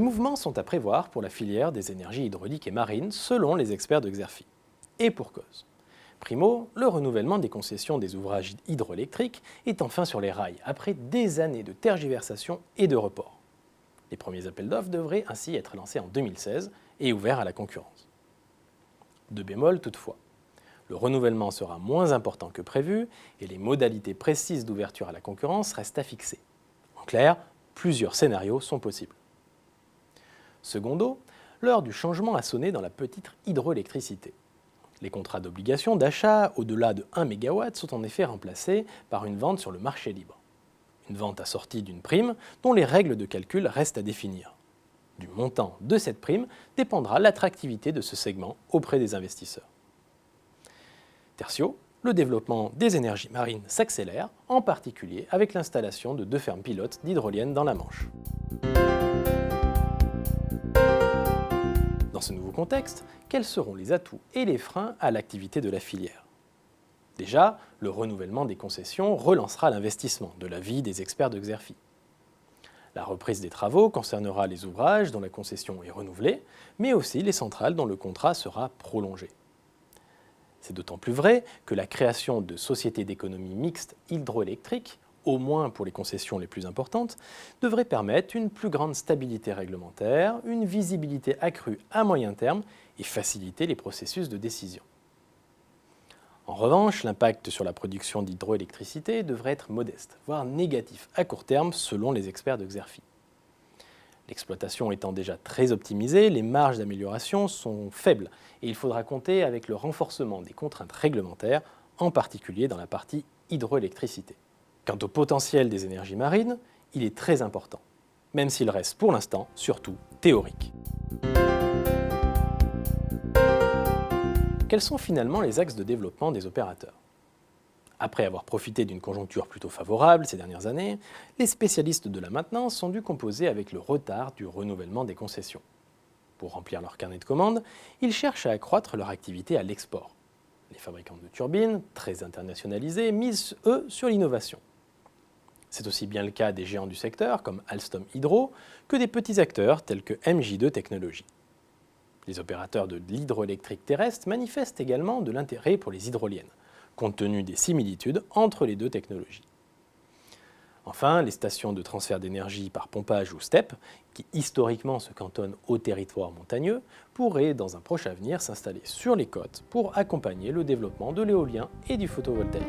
Les mouvements sont à prévoir pour la filière des énergies hydrauliques et marines, selon les experts de Xerfi. Et pour cause. Primo, le renouvellement des concessions des ouvrages hydroélectriques est enfin sur les rails, après des années de tergiversation et de report. Les premiers appels d'offres devraient ainsi être lancés en 2016 et ouverts à la concurrence. Deux bémols toutefois. Le renouvellement sera moins important que prévu et les modalités précises d'ouverture à la concurrence restent à fixer. En clair, plusieurs scénarios sont possibles. Secondo, l'heure du changement a sonné dans la petite hydroélectricité. Les contrats d'obligation d'achat au-delà de 1 MW sont en effet remplacés par une vente sur le marché libre. Une vente assortie d'une prime dont les règles de calcul restent à définir. Du montant de cette prime dépendra l'attractivité de ce segment auprès des investisseurs. Tertio, le développement des énergies marines s'accélère, en particulier avec l'installation de 2 fermes pilotes d'hydroliennes dans la Manche. Dans ce nouveau contexte, quels seront les atouts et les freins à l'activité de la filière ? Déjà, le renouvellement des concessions relancera l'investissement, de l'avis des experts de Xerfi. La reprise des travaux concernera les ouvrages dont la concession est renouvelée, mais aussi les centrales dont le contrat sera prolongé. C'est d'autant plus vrai que la création de sociétés d'économie mixte hydroélectriques, au moins pour les concessions les plus importantes, devrait permettre une plus grande stabilité réglementaire, une visibilité accrue à moyen terme et faciliter les processus de décision. En revanche, l'impact sur la production d'hydroélectricité devrait être modeste, voire négatif à court terme selon les experts de Xerfi. L'exploitation étant déjà très optimisée, les marges d'amélioration sont faibles et il faudra compter avec le renforcement des contraintes réglementaires, en particulier dans la partie hydroélectricité. Quant au potentiel des énergies marines, il est très important, même s'il reste pour l'instant surtout théorique. Quels sont finalement les axes de développement des opérateurs ? Après avoir profité d'une conjoncture plutôt favorable ces dernières années, les spécialistes de la maintenance sont dû composer avec le retard du renouvellement des concessions. Pour remplir leur carnet de commandes, ils cherchent à accroître leur activité à l'export. Les fabricants de turbines, très internationalisés, misent, eux, sur l'innovation. C'est aussi bien le cas des géants du secteur, comme Alstom Hydro, que des petits acteurs tels que MJ2 Technologies. Les opérateurs de l'hydroélectrique terrestre manifestent également de l'intérêt pour les hydroliennes, compte tenu des similitudes entre les deux technologies. Enfin, les stations de transfert d'énergie par pompage ou STEP, qui historiquement se cantonnent au territoire montagneux, pourraient dans un proche avenir s'installer sur les côtes pour accompagner le développement de l'éolien et du photovoltaïque.